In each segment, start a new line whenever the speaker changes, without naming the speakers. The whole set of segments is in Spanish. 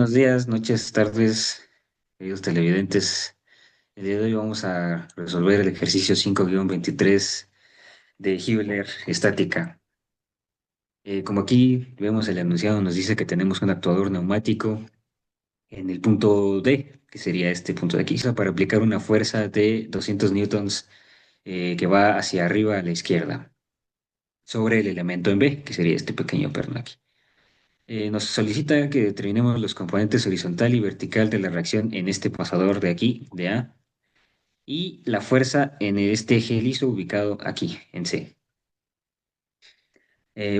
Buenos días, noches, tardes, queridos televidentes. El día de hoy vamos a resolver el ejercicio 5-23 de Hewler estática. Como aquí vemos el enunciado nos dice que tenemos un actuador neumático en el punto D, que sería este punto de aquí, para aplicar una fuerza de 200 newtons que va hacia arriba a la izquierda sobre el elemento en B, que sería este pequeño perno aquí. Nos solicita que determinemos los componentes horizontal y vertical de la reacción en este pasador de aquí, de A, y la fuerza en este eje liso ubicado aquí, en C.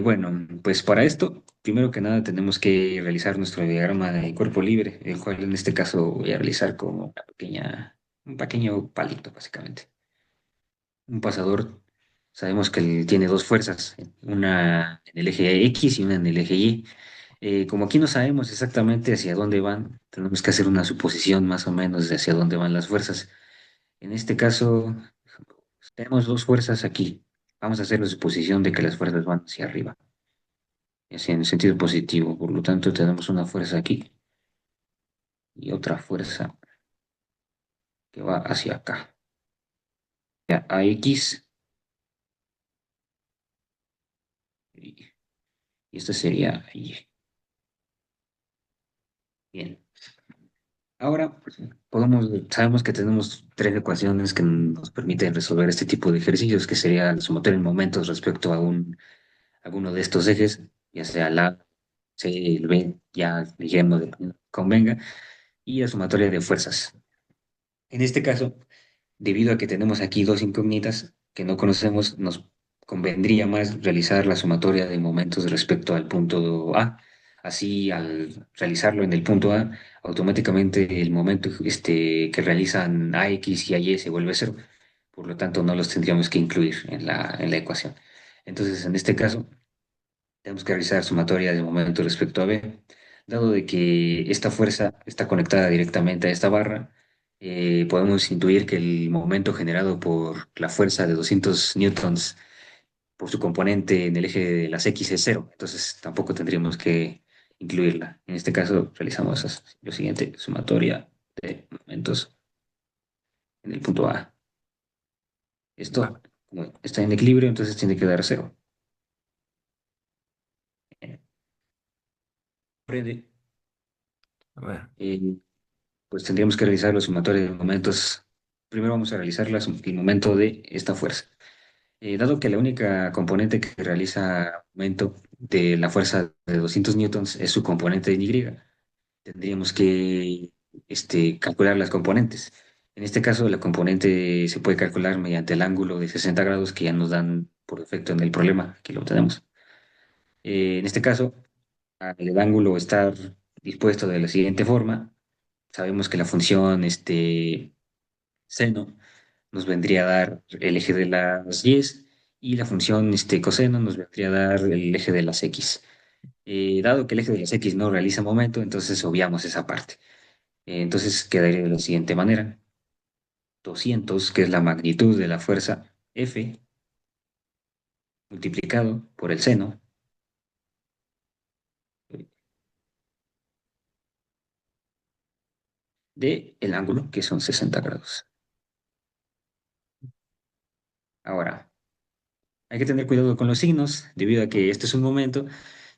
Bueno, pues para esto, primero que nada tenemos que realizar nuestro diagrama de cuerpo libre, el cual en este caso voy a realizar como un pequeño palito, básicamente. Un pasador, sabemos que él tiene dos fuerzas, una en el eje X y una en el eje Y. Como aquí no sabemos exactamente hacia dónde van, tenemos que hacer una suposición más o menos de hacia dónde van las fuerzas. En este caso, tenemos dos fuerzas aquí. Vamos a hacer la suposición de que las fuerzas van hacia arriba, hacia en sentido positivo. Por lo tanto, tenemos una fuerza aquí y otra fuerza que va hacia acá. Ya, AX y esta sería Y. Bien. Ahora sabemos que tenemos tres ecuaciones que nos permiten resolver este tipo de ejercicios, que sería la sumatoria de momentos respecto a alguno de estos ejes, ya sea el A, C, el B, ya dijimos, convenga, y la sumatoria de fuerzas. En este caso, debido a que tenemos aquí dos incógnitas que no conocemos, nos convendría más realizar la sumatoria de momentos respecto al punto A. Así, al realizarlo en el punto A, automáticamente el momento que realizan AX y AY se vuelve cero. Por lo tanto, no los tendríamos que incluir en la ecuación. Entonces, en este caso, tenemos que realizar sumatoria de momento respecto a B. Dado de que esta fuerza está conectada directamente a esta barra, podemos intuir que el momento generado por la fuerza de 200 newtons por su componente en el eje de las X es cero. Entonces tampoco tendríamos que incluirla. En este caso realizamos lo siguiente, sumatoria de momentos en el punto A.
Va,
Esto, como está en equilibrio, entonces tiene que dar cero. Por ende,
a ver.
eh, pues tendríamos que realizar la sumatoria de momentos. Primero vamos a realizar el momento de esta fuerza. Dado que la única componente que realiza momento de la fuerza de 200 newtons es su componente en Y, tendríamos que calcular las componentes. En este caso, la componente se puede calcular mediante el ángulo de 60 grados que ya nos dan por defecto en el problema, que lo tenemos. En este caso, el ángulo estar dispuesto de la siguiente forma. Sabemos que la función seno nos vendría a dar el eje de las y y la función coseno nos vendría a dar el eje de las x. Dado que el eje de las x no realiza momento, entonces obviamos esa parte. Entonces quedaría de la siguiente manera. 200, que es la magnitud de la fuerza F, multiplicado por el seno de el ángulo, que son 60 grados. Ahora, hay que tener cuidado con los signos, debido a que este es un momento,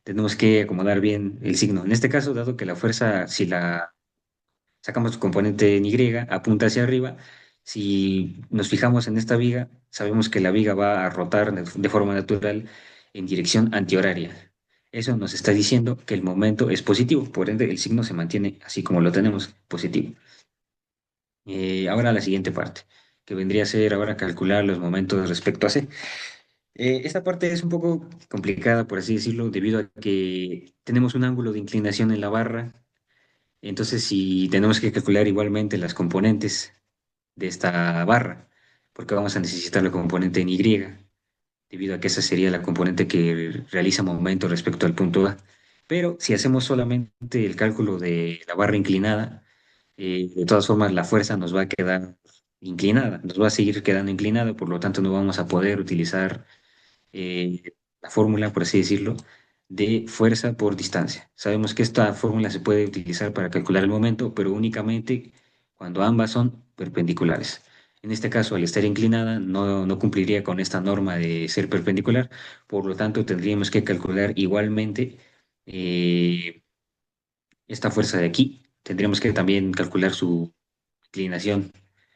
tenemos que acomodar bien el signo. En este caso, dado que la fuerza, si la sacamos su componente en Y, apunta hacia arriba. Si nos fijamos en esta viga, sabemos que la viga va a rotar de forma natural en dirección antihoraria. Eso nos está diciendo que el momento es positivo, por ende el signo se mantiene así como lo tenemos, positivo. Ahora la siguiente parte, que vendría a ser ahora calcular los momentos respecto a C. Esta parte es un poco complicada, por así decirlo, debido a que tenemos un ángulo de inclinación en la barra. Entonces, si tenemos que calcular igualmente las componentes de esta barra, porque vamos a necesitar la componente en Y, debido a que esa sería la componente que realiza momento respecto al punto A. Pero si hacemos solamente el cálculo de la barra inclinada, de todas formas la fuerza nos va a quedar inclinada, nos va a seguir quedando inclinada, por lo tanto no vamos a poder utilizar la fórmula, por así decirlo, de fuerza por distancia. Sabemos que esta fórmula se puede utilizar para calcular el momento, pero únicamente cuando ambas son perpendiculares. En este caso, al estar inclinada, no cumpliría con esta norma de ser perpendicular, por lo tanto, tendríamos que calcular igualmente eh, esta fuerza de aquí. Tendríamos que también calcular su inclinación,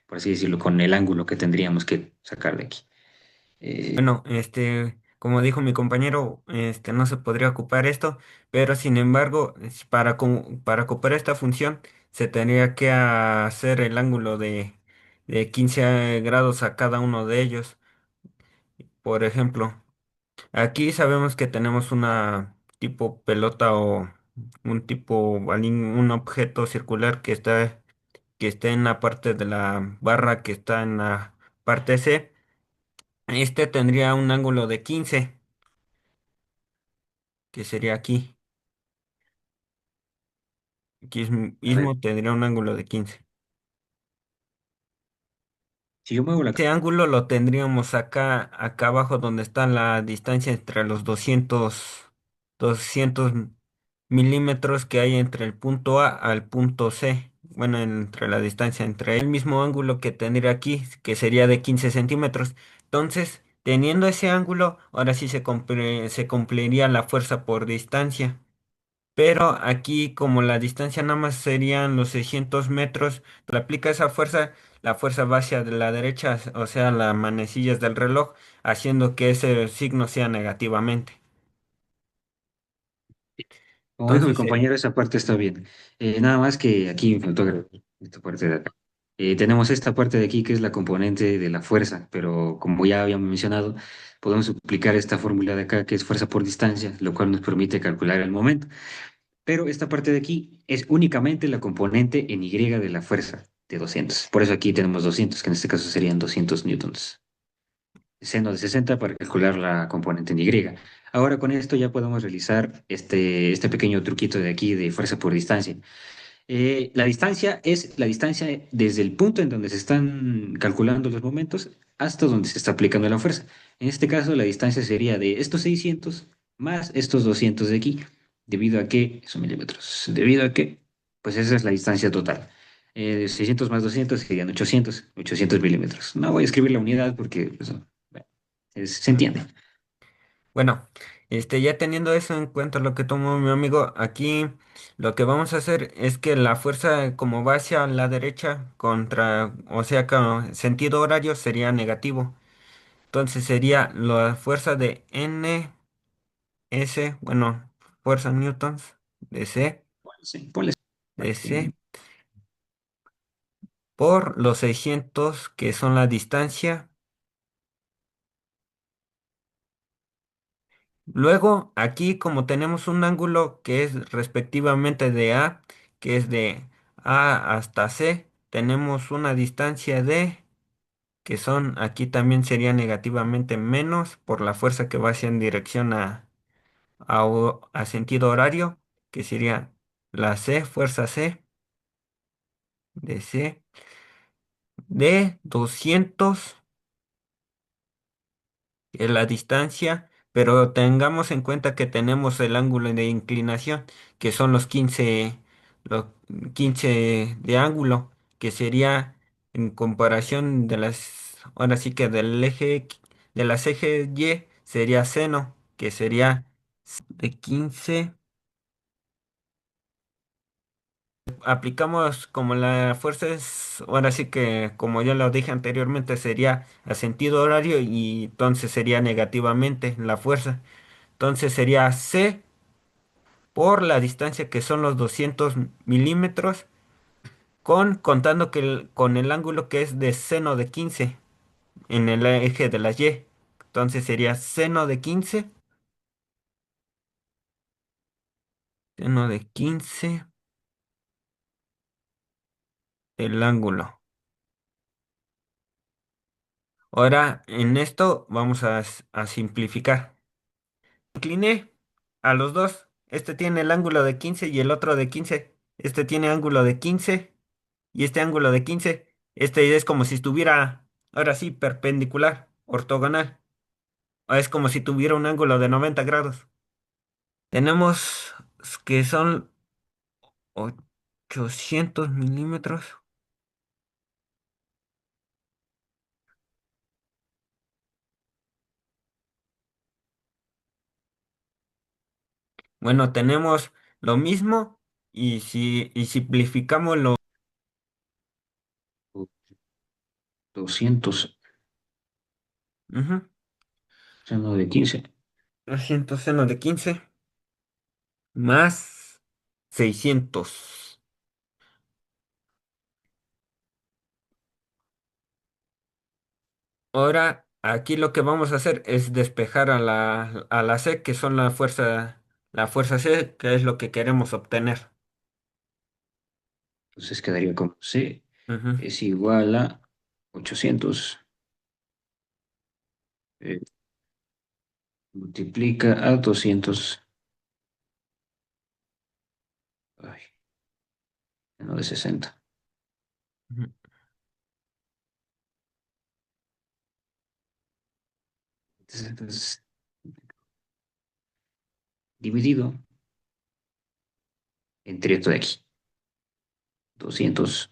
por así decirlo, con el ángulo que tendríamos que sacar de aquí. Eh,
Bueno, como dijo mi compañero, no se podría ocupar esto, pero sin embargo, para ocupar esta función se tendría que hacer el ángulo de 15 grados a cada uno de ellos. Por ejemplo, aquí sabemos que tenemos una tipo pelota o un tipo, un objeto circular que está en la parte de la barra que está en la parte C. Este tendría un ángulo de 15, que sería aquí. Aquí
a ver,
mismo tendría un ángulo de 15.
si yo muevo la...
Ese ángulo lo tendríamos acá abajo donde está la distancia entre los 200 milímetros que hay entre el punto A al punto C. Bueno, entre la distancia entre el mismo ángulo que tendría aquí, que sería de 15 centímetros. Entonces, teniendo ese ángulo, ahora sí se cumpliría la fuerza por distancia. Pero aquí, como la distancia nada más serían los 600 metros, le aplica esa fuerza, la fuerza va hacia de la derecha, o sea, las manecillas del reloj, haciendo que ese signo sea negativamente.
Como dijo mi
Entonces sería,
compañero, esa parte está bien. Nada más que aquí me faltó agregar esta parte de acá. Tenemos esta parte de aquí que es la componente de la fuerza, pero como ya habíamos mencionado, podemos aplicar esta fórmula de acá que es fuerza por distancia, lo cual nos permite calcular el momento. Pero esta parte de aquí es únicamente la componente en Y de la fuerza de 200. Por eso aquí tenemos 200, que en este caso serían 200 newtons. Seno de 60 para calcular la componente en Y. Ahora con esto ya podemos realizar este pequeño truquito de aquí de fuerza por distancia. La distancia es la distancia desde el punto en donde se están calculando los momentos hasta donde se está aplicando la fuerza. En este caso, la distancia sería de estos 600 más estos 200 de aquí, debido a que, son milímetros, debido a que, pues esa es la distancia total. 600 más 200 serían 800 milímetros. No voy a escribir la unidad porque pues, bueno, se entiende.
bueno, ya teniendo eso en cuenta lo que tomó mi amigo, aquí lo que vamos a hacer es que la fuerza como va hacia la derecha o sea, con sentido horario sería negativo. Entonces sería la fuerza de NS, bueno, fuerza newtons de C,
Ponle
de
aquí.
C por los 600 que son la distancia. Luego, aquí como tenemos un ángulo que es respectivamente de A, que es de A hasta C, tenemos una distancia de, que son, aquí también sería negativamente menos por la fuerza que va hacia en dirección a sentido horario, que sería la C, fuerza C, de C, de 200 es la distancia, pero tengamos en cuenta que tenemos el ángulo de inclinación, que son los 15 de ángulo, que sería en comparación ahora sí que del eje, de las ejes Y, sería seno, que sería de 15. Aplicamos como la fuerza es, ahora sí que como ya lo dije anteriormente, sería a sentido horario y entonces sería negativamente la fuerza. Entonces sería C por la distancia que son los 200 milímetros, contando con el ángulo que es de seno de 15 en el eje de la Y. Entonces sería seno de 15 el ángulo. Ahora en esto vamos a simplificar. Incliné a los dos. Este tiene el ángulo de 15 y el otro de 15. Este tiene ángulo de 15 y este ángulo de 15. Este es como si estuviera, ahora sí, perpendicular, ortogonal. O es como si tuviera un ángulo de 90 grados. Tenemos que son 800 milímetros. Bueno, tenemos lo mismo y simplificamos lo...
O 200
Ujú.
seno de 15.
200 seno de 15 más 600. Ahora, aquí lo que vamos a hacer es despejar a la C, que son la fuerza C, que es lo que queremos obtener.
Entonces quedaría como C
Ujú.
es igual a 800 eh, multiplica a 200. Ay, no de 60.
Ujú.
Entonces, dividido entre esto de aquí. 200.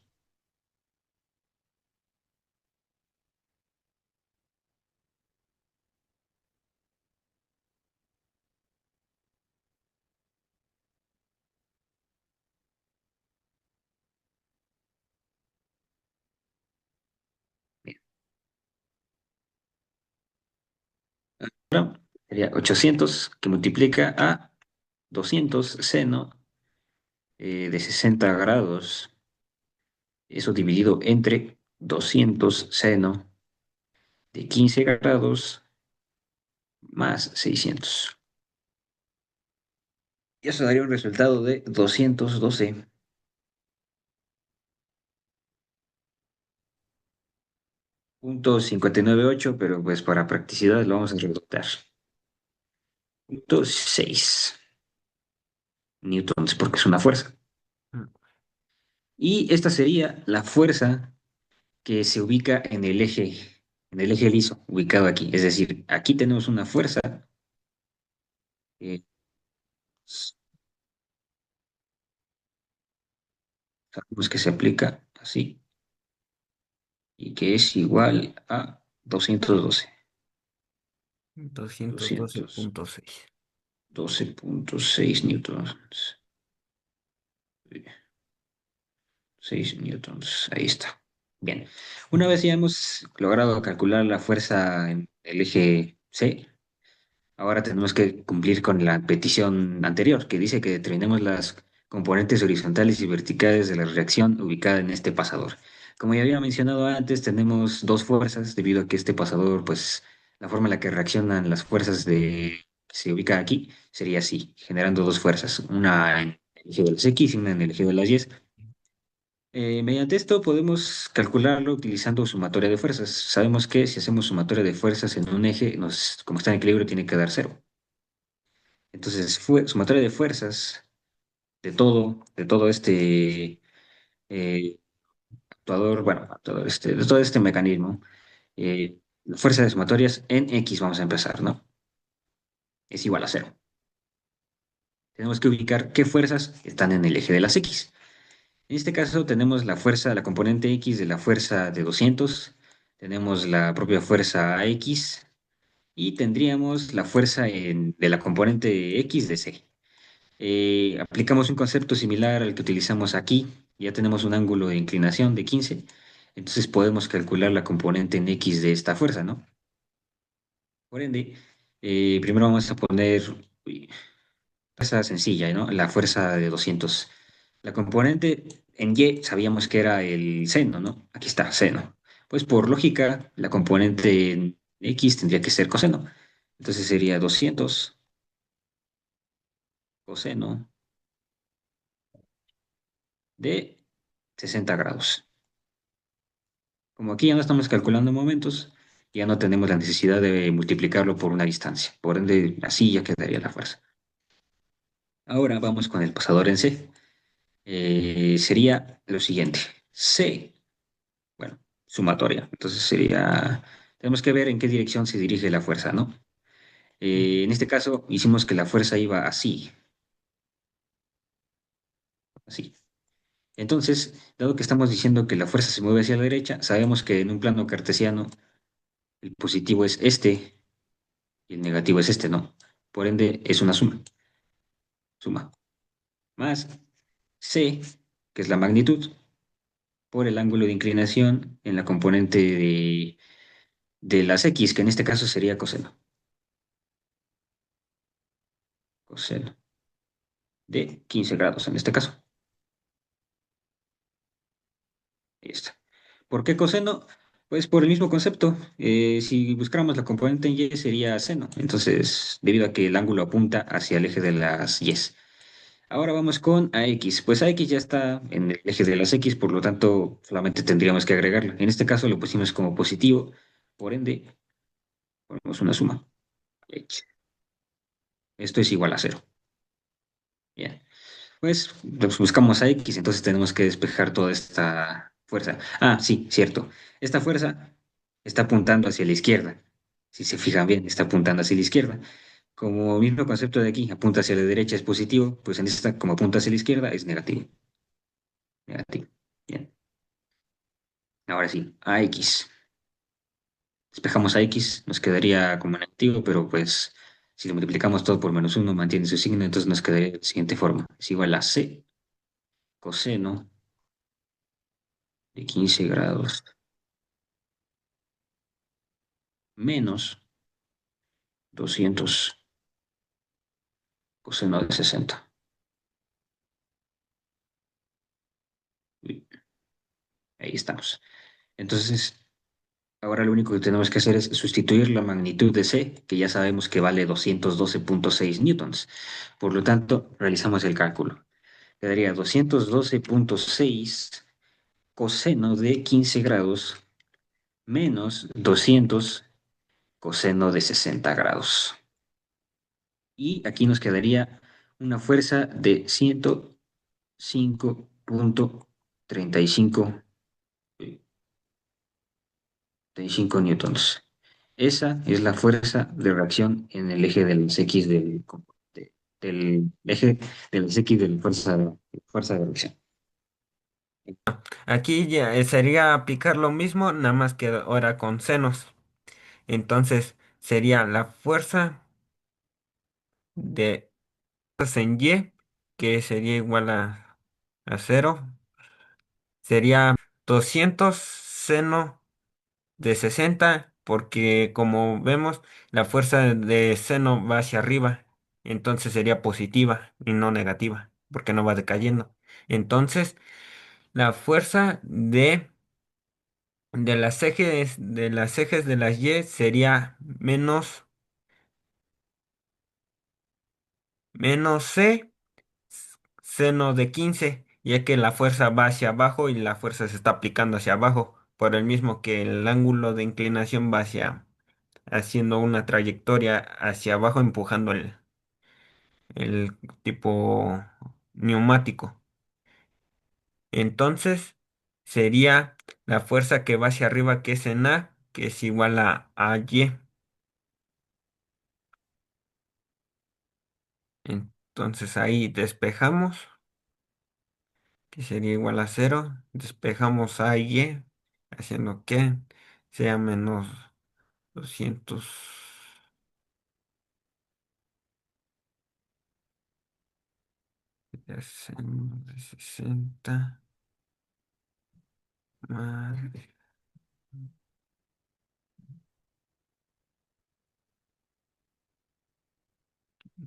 Bien. Ahora sería 800 que multiplica a 200 seno de 60 grados. Eso dividido entre 200 seno de 15 grados más 600. Y eso daría un resultado de 212,598, pero pues para practicidad lo vamos a redondar. Punto 6 newtons, porque es una fuerza. Y esta sería la fuerza que se ubica en el eje liso, ubicado aquí. Es decir, aquí tenemos una fuerza que sabemos que se aplica así y que es igual a 212.
Doscientos doce
doscientos
punto seis.
doce punto seis newtons. 6 newtons, ahí está. Bien, una vez ya hemos logrado calcular la fuerza en el eje C, ahora tenemos que cumplir con la petición anterior, que dice que determinemos las componentes horizontales y verticales de la reacción ubicada en este pasador. Como ya había mencionado antes, tenemos dos fuerzas, debido a que este pasador, pues, la forma en la que reaccionan las fuerzas que se ubica aquí sería así, generando dos fuerzas, una en el eje de las X y una en el eje de las Y. Mediante esto podemos calcularlo utilizando sumatoria de fuerzas. Sabemos que si hacemos sumatoria de fuerzas en un eje, como está en equilibrio, tiene que dar cero. Entonces, sumatoria de fuerzas de todo este actuador, bueno, de todo este mecanismo, la fuerza de sumatorias en X vamos a empezar, ¿no? Es igual a cero. Tenemos que ubicar qué fuerzas están en el eje de las X. En este caso tenemos la fuerza, la componente X de la fuerza de 200, tenemos la propia fuerza X y tendríamos la fuerza de la componente X de C. Aplicamos un concepto similar al que utilizamos aquí, ya tenemos un ángulo de inclinación de 15, entonces podemos calcular la componente en X de esta fuerza, ¿no? Por ende, primero vamos a poner uy, fuerza sencilla, ¿no? La fuerza de 200. La componente en Y sabíamos que era el seno, ¿no? Aquí está, seno. Pues por lógica, la componente en X tendría que ser coseno. Entonces sería 200 coseno de 60 grados. Como aquí ya no estamos calculando momentos, ya no tenemos la necesidad de multiplicarlo por una distancia. Por ende, así ya quedaría la fuerza. Ahora vamos con el pasador en C. Sería lo siguiente. C, bueno, sumatoria. Entonces sería, tenemos que ver en qué dirección se dirige la fuerza, ¿no?
Ujú.
En este caso hicimos que la fuerza iba así, así. Entonces, dado que estamos diciendo que la fuerza se mueve hacia la derecha, sabemos que en un plano cartesiano el positivo es este y el negativo es este, ¿no? Por ende, es una suma, más c, que es la magnitud, por el ángulo de inclinación en la componente de las x, que en este caso sería coseno. Coseno de 15 grados en este caso. Ahí está. ¿Por qué coseno? Pues por el mismo concepto. Si buscáramos la componente en y sería seno. Entonces, debido a que el ángulo apunta hacia el eje de las y. Ahora vamos con AX. Pues AX ya está en el eje de las X, por lo tanto, solamente tendríamos que agregarlo. En este caso lo pusimos como positivo, por ende, ponemos una suma. X. Esto es igual a cero. Bien. Pues buscamos a X, entonces tenemos que despejar toda esta fuerza. Ah, sí, cierto. Esta fuerza está apuntando hacia la izquierda. Si se fijan bien, está apuntando hacia la izquierda. Como mismo concepto de aquí, apunta hacia la derecha es positivo, pues en esta, como apunta hacia la izquierda, es negativo. Negativo. Bien. Ahora sí, a X. Despejamos a X, nos quedaría como negativo, pero pues si lo multiplicamos todo por menos uno, mantiene su signo, entonces nos quedaría de la siguiente forma. Es igual a C coseno de 15 grados menos 200 coseno de 60. Uy, ahí estamos. Entonces, ahora lo único que tenemos que hacer es sustituir la magnitud de C, que ya sabemos que vale 212,6 newtons. Por lo tanto, realizamos el cálculo. Quedaría 212,6 coseno de 15 grados menos 200 coseno de 60 grados. Y aquí nos quedaría una fuerza de 105,35 35 newtons. Esa es la fuerza de reacción en el eje de las X del eje de las X de la fuerza de reacción.
Aquí ya sería aplicar lo mismo, nada más que ahora con senos. Entonces sería la fuerza de en Y, que sería igual a cero. Sería 200 seno de 60 porque como vemos, la fuerza de seno va hacia arriba. Entonces sería positiva y no negativa, porque no va decayendo. Entonces, la fuerza de las ejes de las Y sería menos C seno de 15 ya que la fuerza va hacia abajo y la fuerza se está aplicando hacia abajo, por el mismo que el ángulo de inclinación va haciendo una trayectoria hacia abajo, empujando el tipo neumático. Entonces, sería la fuerza que va hacia arriba, que es en A, que es igual a Y. Entonces ahí despejamos, que sería igual a cero. Despejamos A y Y, haciendo que sea menos 200 de 60 más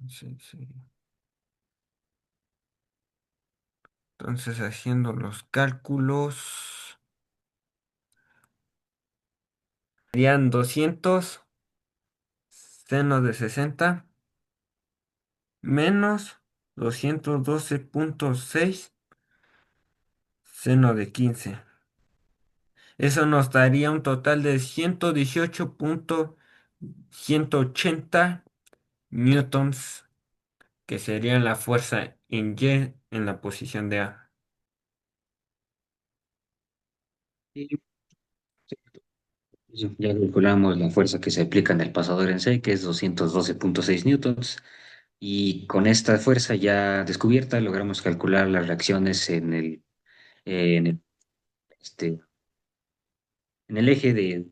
sí, sí. Entonces, haciendo los cálculos, serían 200 seno de 60 menos 212,6 seno de 15. Eso nos daría un total de 118,180 newtons, que sería la fuerza en Y en la posición de A.
Y Ya calculamos la fuerza que se aplica en el pasador en C, que es 212,6 newtons, y con esta fuerza ya descubierta logramos calcular las reacciones en el, este, en el eje de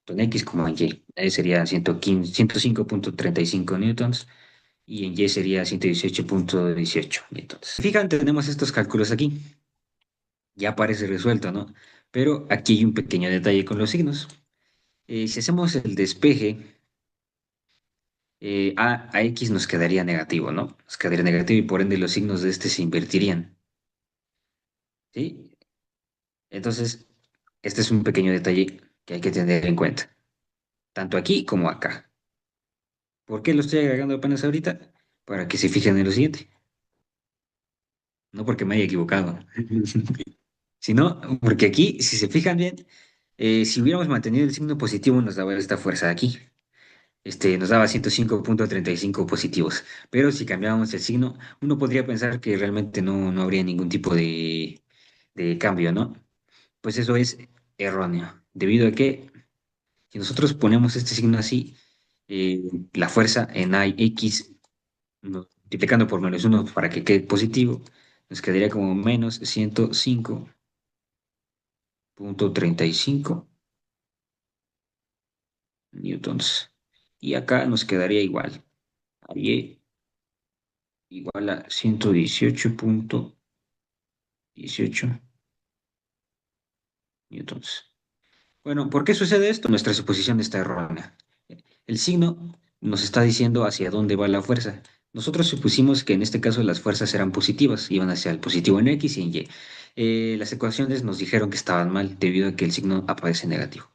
tanto en X como en Y. Ahí sería 115 105,35 newtons y en Y sería 118,18 newtons. Fijan, tenemos estos cálculos aquí. Ya parece resuelto, ¿no? Pero aquí hay un pequeño detalle con los signos. Si hacemos el despeje, a X nos quedaría negativo, ¿no? Nos quedaría negativo y por ende los signos de este se invertirían, ¿sí? Entonces, este es un pequeño detalle que hay que tener en cuenta, tanto aquí como acá. ¿Por qué lo estoy agregando apenas ahorita? Para que se fijen en lo siguiente, no porque me haya equivocado, sino porque aquí, si se fijan bien, si hubiéramos mantenido el signo positivo nos daba esta fuerza de aquí. Nos daba 105,35 positivos. Pero si cambiábamos el signo, uno podría pensar que realmente no habría ningún tipo de cambio, ¿no? Pues eso es erróneo, debido a que si nosotros ponemos este signo así, eh, la fuerza en X, multiplicando por -1 para que quede positivo, nos quedaría como menos 105,35 newtons. Y acá nos quedaría igual. Y igual a 118,18 newtons. Bueno, ¿por qué sucede esto? Nuestra suposición está errónea. El signo nos está diciendo hacia dónde va la fuerza. Nosotros supusimos que en este caso las fuerzas eran positivas, iban hacia el positivo en X y en Y. Las ecuaciones nos dijeron que estaban mal debido a que el signo aparece negativo.